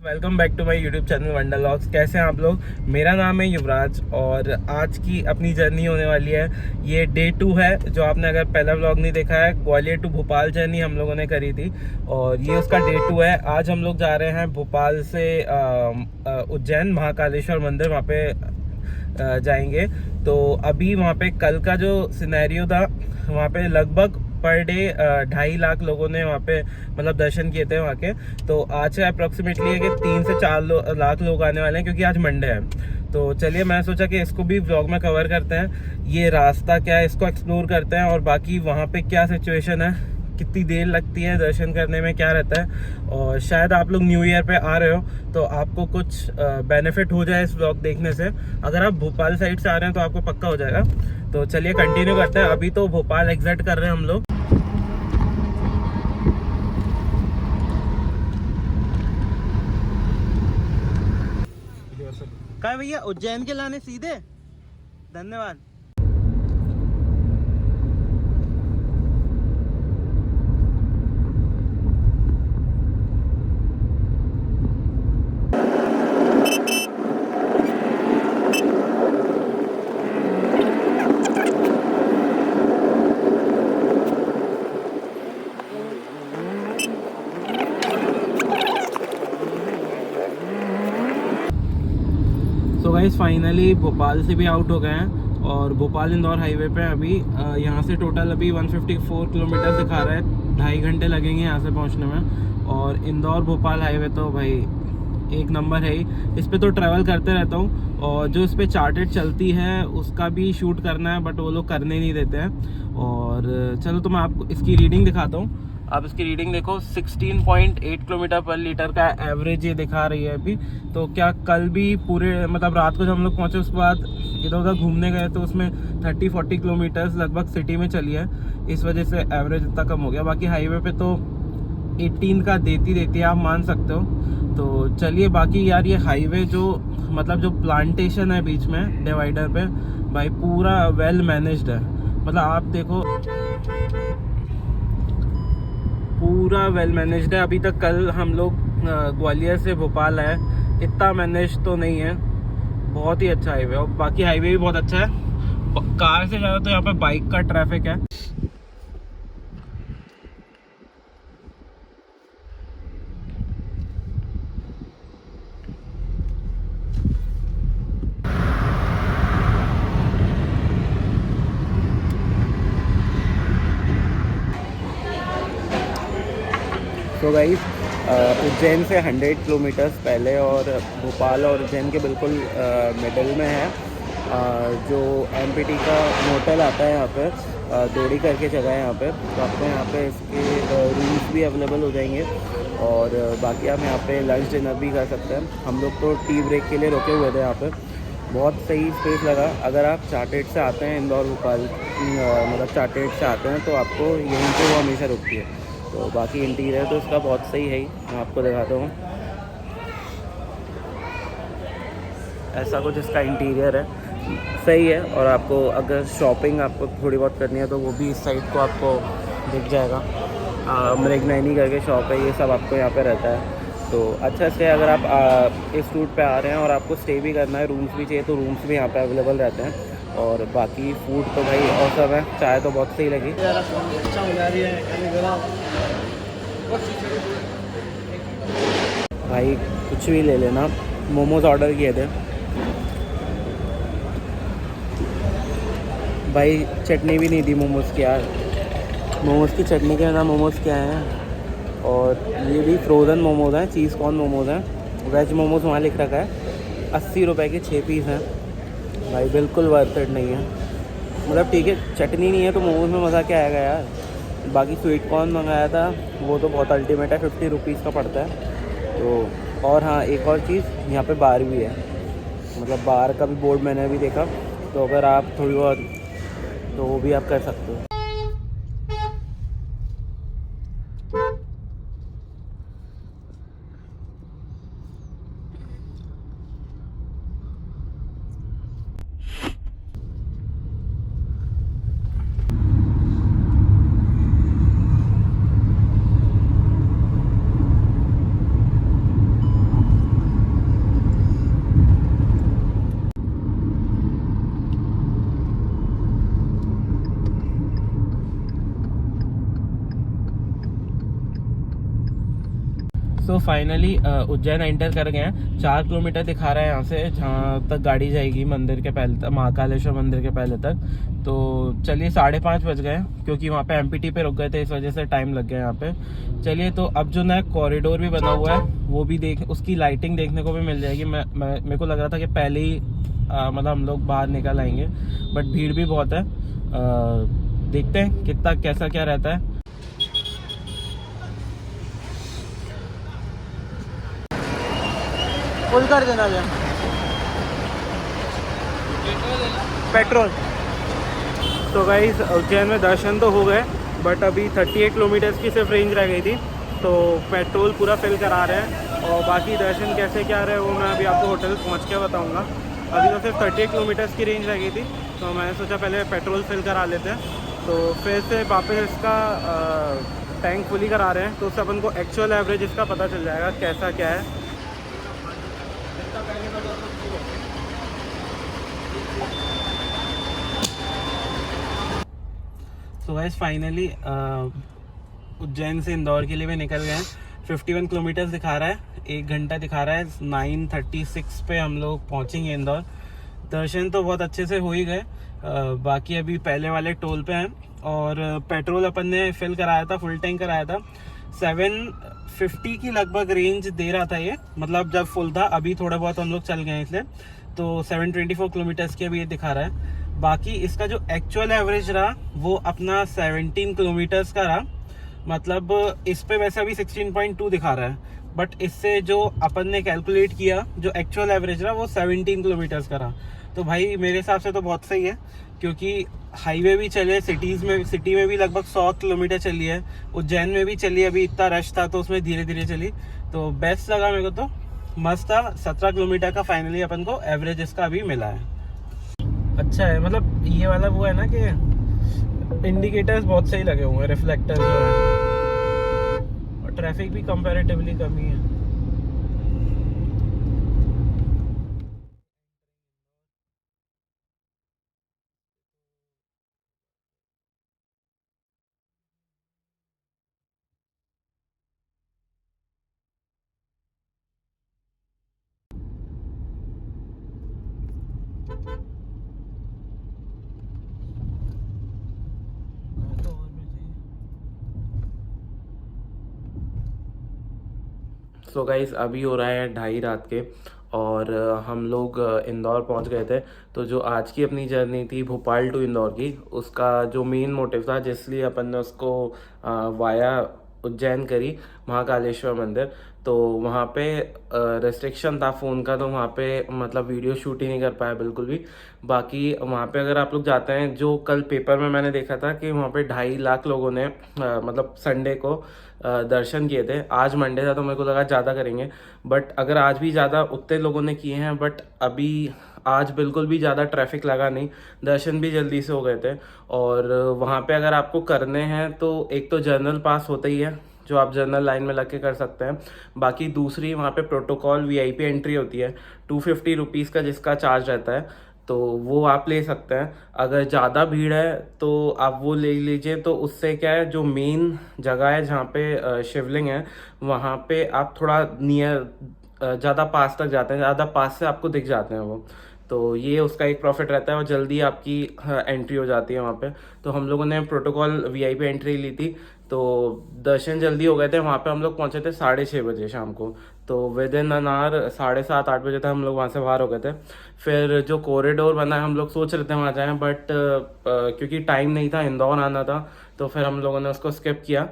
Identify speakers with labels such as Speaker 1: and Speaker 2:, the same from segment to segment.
Speaker 1: Welcome back to my YouTube channel wonder vlogs. कैसे हैं आप लोग। मेरा नाम है युवराज और आज की अपनी जर्नी होने वाली है। ये डे 2 है। जो आपने अगर पहला व्लॉग नहीं देखा है, ग्वालियर टू भोपाल जर्नी हम लोगों ने करी थी और ये उसका डे 2 है। आज हम लोग जा रहे हैं भोपाल से उज्जैन महाकालेश्वर मंदिर, वहाँ पे जाएंगे। तो अभी वहाँ पे कल का जो सिनेरियो था, वहाँ पे लगभग पर डे 2.5 लाख लोगों ने वहाँ पे मतलब दर्शन किए थे वहाँ के। तो आज से अप्रोक्सीमेटली है कि 3 से 4 लाख लोग आने वाले हैं, क्योंकि आज मंडे है। तो चलिए, मैं सोचा कि इसको भी व्लॉग में कवर करते हैं। ये रास्ता क्या है इसको एक्सप्लोर करते हैं, और बाकी वहाँ पे क्या सिचुएशन है, कितनी देर लगती है दर्शन करने में, क्या रहता है। और शायद आप लोग न्यू ईयर पे आ रहे हो तो आपको कुछ बेनिफिट हो जाए इस व्लॉग देखने से। अगर आप भोपाल साइड से आ रहे हैं तो आपको पक्का हो जाएगा। तो चलिए कंटिन्यू करते हैं। अभी तो भोपाल एग्जिट कर रहे हैं हम लोग। कहा भैया उज्जैन के लाने सीधे, धन्यवाद। तो गाइस फाइनली भोपाल से भी आउट हो गए हैं और भोपाल इंदौर हाईवे पे अभी यहाँ से टोटल अभी 154 किलोमीटर दिखा रहा है। 2.5 घंटे लगेंगे यहाँ से पहुँचने में। और इंदौर भोपाल हाईवे तो भाई एक नंबर है ही। इस पे तो ट्रैवल करते रहता हूँ और जो इस पे चार्टेड चलती है उसका भी शूट करना है, बट वो लोग करने नहीं देते हैं। और चलो तो मैं आपको इसकी रीडिंग दिखाता हूँ। आप इसकी रीडिंग देखो, 16.8 किलोमीटर पर लीटर का एवरेज ये दिखा रही है अभी। तो क्या कल भी पूरे मतलब रात को जब हम लोग पहुँचे उसके बाद इधर उधर घूमने गए तो उसमें 30-40 किलोमीटर्स लगभग सिटी में चली है, इस वजह से एवरेज इतना कम हो गया। बाकी हाईवे पे तो 18 का देती आप मान सकते हो। तो चलिए, बाकी यार ये हाईवे जो मतलब जो प्लांटेशन है बीच में डिवाइडर पे, भाई पूरा वेल मैनेज्ड है। मतलब आप देखो, पूरा वेल मैनेज्ड है। अभी तक कल हम लोग ग्वालियर से भोपाल आए, इतना मैनेज तो नहीं है। बहुत ही अच्छा हाईवे, और बाकी हाईवे भी बहुत अच्छा है। कार से ज़्यादा तो यहाँ पे बाइक का ट्रैफिक है। तो गाइस उज्जैन से 100 किलोमीटर्स पहले और भोपाल और उज्जैन के बिल्कुल मिडल में है जो एमपीटी का मोटल आता है यहाँ पे, दोड़ी करके जगह है यहाँ पे। तो आपको यहाँ पे इसके रूम्स भी अवेलेबल हो जाएंगे और बाकी आप यहाँ पे लंच डिनर भी कर सकते हैं। हम लोग तो टी ब्रेक के लिए रुके हुए थे यहाँ पे। बहुत सही स्पेस लगा। अगर आप चार्टेड से आते हैं इंदौर भोपाल, मतलब चार्टेड से आते हैं तो आपको यहीं पे वो हमेशा रुकती है। तो बाकी इंटीरियर तो इसका बहुत सही है ही, मैं आपको दिखाता हूँ। ऐसा कुछ इसका इंटीरियर है, सही है। और आपको अगर शॉपिंग आपको थोड़ी बहुत करनी है तो वो भी इस साइड को आपको दिख जाएगा। मृगनयनी करके शॉप है, ये सब आपको यहाँ पे रहता है। तो अच्छा से अगर आप इस रूट पे आ रहे हैं और आपको स्टे भी करना है, रूम्स भी चाहिए, तो रूम्स भी यहाँ पे अवेलेबल रहते हैं। और बाकी फूड तो भाई औसम है। चाय तो बहुत सही लगी। भाई कुछ भी ले लेना। मोमोज ऑर्डर किए थे भाई, चटनी भी नहीं दी मोमोज़ की यार। मोमोज़ की चटनी के बिना मोमोज़ क्या हैं। और ये भी फ्रोज़न मोमोज़ हैं, चीज़ कॉर्न मोमोज़ हैं। वेज मोमोज़ वहाँ लिख रखा है, 80 रुपये के 6 पीस हैं। भाई बिल्कुल वर्थ इट नहीं है। मतलब ठीक है, चटनी नहीं है तो मोमोज़ में मज़ा क्या आएगा यार। बाकी स्वीट कॉर्न मंगाया था, वो तो बहुत अल्टीमेट है, 50 रुपीज़ का पड़ता है। तो और हाँ, एक और चीज़, यहाँ पे बार भी है। मतलब बार का भी बोर्ड मैंने भी देखा, तो अगर आप थोड़ी बहुत तो वो भी आप कर सकते हो। तो फाइनली उज्जैन एंटर कर गए हैं। 4 किलोमीटर दिखा रहा है यहाँ से, जहाँ तक गाड़ी जाएगी मंदिर के पहले तक, महाकालेश्वर मंदिर के पहले तक। तो चलिए 5:30 बज गए, क्योंकि वहाँ पे एमपीटी पे रुक गए थे, इस वजह से टाइम लग गया यहाँ पे। चलिए, तो अब जो नया कॉरिडोर भी बना हुआ है वो भी उसकी लाइटिंग देखने को भी मिल जाएगी। मेरे को लग रहा था कि पहले ही मतलब हम लोग बाहर निकल आएंगे, बट भीड़ भी बहुत है। देखते हैं कितना कैसा क्या रहता है। फुल कर देना भैया पेट्रोल। तो गाइस उज्जैन में दर्शन तो हो गए, बट अभी 38 किलोमीटर्स की सिर्फ रेंज रह गई थी, तो पेट्रोल पूरा फिल करा रहे हैं। और बाकी दर्शन कैसे क्या रहे वो मैं अभी आपको होटल पहुंच के बताऊंगा। अभी तो सिर्फ 38 किलोमीटर्स की रेंज रह गई थी, तो मैंने सोचा पहले पेट्रोल फिल करा लेते हैं। तो फिर से वापस इसका टैंक फुली करा रहे हैं, तो उससे अपन को एक्चुअल एवरेज इसका पता चल जाएगा कैसा क्या है। तो गाइस फाइनली उज्जैन से इंदौर के लिए भी निकल गए हैं। 51 किलोमीटर्स दिखा रहा है, 1 घंटा दिखा रहा है। 9:36 पे हम लोग पहुंचेंगे इंदौर। दर्शन तो बहुत अच्छे से हो ही गए, बाकी अभी पहले वाले टोल पे हैं। और पेट्रोल अपन ने फिल कराया था, फुल टैंक कराया था। 750 की लगभग रेंज दे रहा था ये, मतलब जब फुल था। अभी थोड़ा बहुत हम लोग चल गए इसलिए, तो 724 किलोमीटर्स की अभी ये दिखा रहा है। बाकी इसका जो एक्चुअल एवरेज रहा वो अपना 17 किलोमीटर्स का रहा। मतलब इस पे वैसे अभी 16.2 दिखा रहा है, बट इससे जो अपन ने कैलकुलेट किया जो एक्चुअल एवरेज रहा वो 17 किलोमीटर्स का रहा। तो भाई मेरे हिसाब से तो बहुत सही है, क्योंकि हाईवे भी चले, सिटी में भी लगभग 100 किलोमीटर चली है, उज्जैन में भी चली, अभी इतना रश था तो उसमें धीरे धीरे चली। तो बेस्ट लगा मेरे को, तो मस्त था। 17 किलोमीटर का फाइनली अपन को एवरेज इसका अभी मिला है। अच्छा है, मतलब ये वाला वो है ना कि इंडिकेटर्स बहुत सही लगे हुए हैं, रिफ्लेक्टर्स जो है, और ट्रैफिक भी कंपैरेटिवली कम ही है। सो गाइस अभी हो रहा है 2:30 रात के, और हम लोग इंदौर पहुंच गए थे। तो जो आज की अपनी जर्नी थी भोपाल टू इंदौर की, उसका जो मेन मोटिव था जिसलिए अपन ने उसको वाया उज्जैन करी, महाकालेश्वर मंदिर। तो वहाँ पे रेस्ट्रिक्शन था फ़ोन का, तो वहाँ पे मतलब वीडियो शूट ही नहीं कर पाया बिल्कुल भी। बाकी वहाँ पे अगर आप लोग जाते हैं, जो कल पेपर में मैंने देखा था कि वहाँ पे 2.5 लाख लोगों ने मतलब संडे को दर्शन किए थे। आज मंडे था तो मेरे को लगा ज़्यादा करेंगे, बट अगर आज भी ज़्यादा उतने लोगों ने किए हैं, बट अभी आज बिल्कुल भी ज़्यादा ट्रैफिक लगा नहीं, दर्शन भी जल्दी से हो गए थे। और वहाँ पे अगर आपको करने हैं तो एक तो जर्नल पास होता ही है, जो आप जर्नल लाइन में लग के कर सकते हैं। बाकी दूसरी वहाँ पे प्रोटोकॉल वीआईपी एंट्री होती है, 250 रुपीज़ का जिसका चार्ज रहता है, तो वो आप ले सकते हैं। अगर ज़्यादा भीड़ है तो आप वो ले लीजिए। तो उससे क्या है, जो मेन जगह है जहाँ पे शिवलिंग है, वहाँ पे आप थोड़ा नियर ज़्यादा पास तक जाते हैं, ज़्यादा पास से आपको दिख जाते हैं वो। तो ये उसका एक प्रॉफिट रहता है, और जल्दी आपकी एंट्री हो जाती है वहाँ पे। तो हम लोगों ने प्रोटोकॉल वीआईपी एंट्री ली थी, तो दर्शन जल्दी हो गए थे। वहाँ पे हम लोग पहुँचे थे 6:30 बजे शाम को, तो विद इन एन आवर 7:30-8 बजे तक हम लोग वहाँ से बाहर हो गए थे। फिर जो कॉरिडोर बना है, हम लोग सोच रहे थे वहाँ जाएँ, बट क्योंकि टाइम नहीं था, इंदौर आना था, तो फिर हम लोगों ने उसको स्किप किया।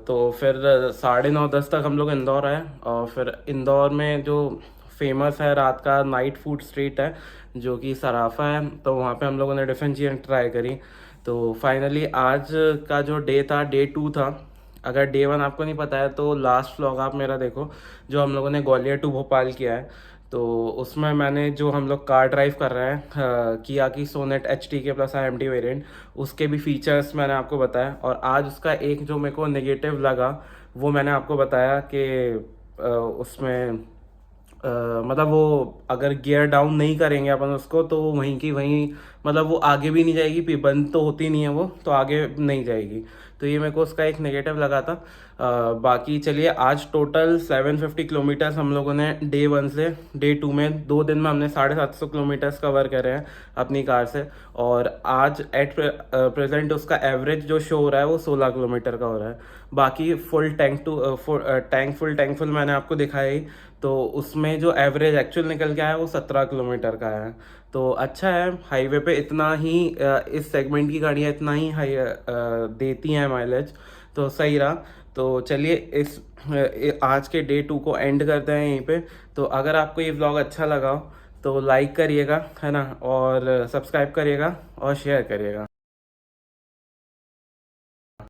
Speaker 1: तो फिर 9:30-10 तक हम लोग इंदौर आए, और फिर इंदौर में जो फेमस है रात का नाइट फूड स्ट्रीट है जो कि सराफा है, तो वहाँ पे हम लोगों ने डिफरेंट चीज़ें ट्राई करी। तो फाइनली आज का जो डे था, डे 2 था। अगर डे 1 आपको नहीं पता है तो लास्ट व्लॉग आप मेरा देखो, जो हम लोगों ने ग्वालियर टू भोपाल किया है। तो उसमें मैंने जो हम लोग कार ड्राइव कर रहे हैं किया की Sonet HTK plus IMT variant, उसके भी फीचर्स मैंने आपको बताया। और आज उसका एक जो मेरे को नेगेटिव लगा वो मैंने आपको बताया कि उसमें मतलब वो अगर गियर डाउन नहीं करेंगे अपन उसको, तो वहीं की वहीं, मतलब वो आगे भी नहीं जाएगी, बंद तो होती नहीं है वो, तो आगे नहीं जाएगी। तो ये मेरे को उसका एक नेगेटिव लगा था। बाकी चलिए, आज टोटल 750 किलोमीटर्स हम लोगों ने डे 1 से डे 2 में 2 दिन में हमने 750 किलोमीटर्स कवर करे हैं अपनी कार से। और आज एट प्रेजेंट उसका एवरेज जो शो हो रहा है वो 16 किलोमीटर का हो रहा है। बाकी फुल टैंक मैंने आपको दिखाया ही, तो उसमें जो एवरेज एक्चुअल निकल के आया वो 17 किलोमीटर का है। तो अच्छा है, हाईवे पे इतना ही इस सेगमेंट की गाड़ियाँ इतना ही हाई देती हैं माइलेज, तो सही रहा। तो चलिए आज के डे 2 को एंड करते हैं यहीं पे। तो अगर आपको ये व्लॉग अच्छा लगा हो तो लाइक करिएगा, है ना, और सब्सक्राइब करिएगा और शेयर करिएगा।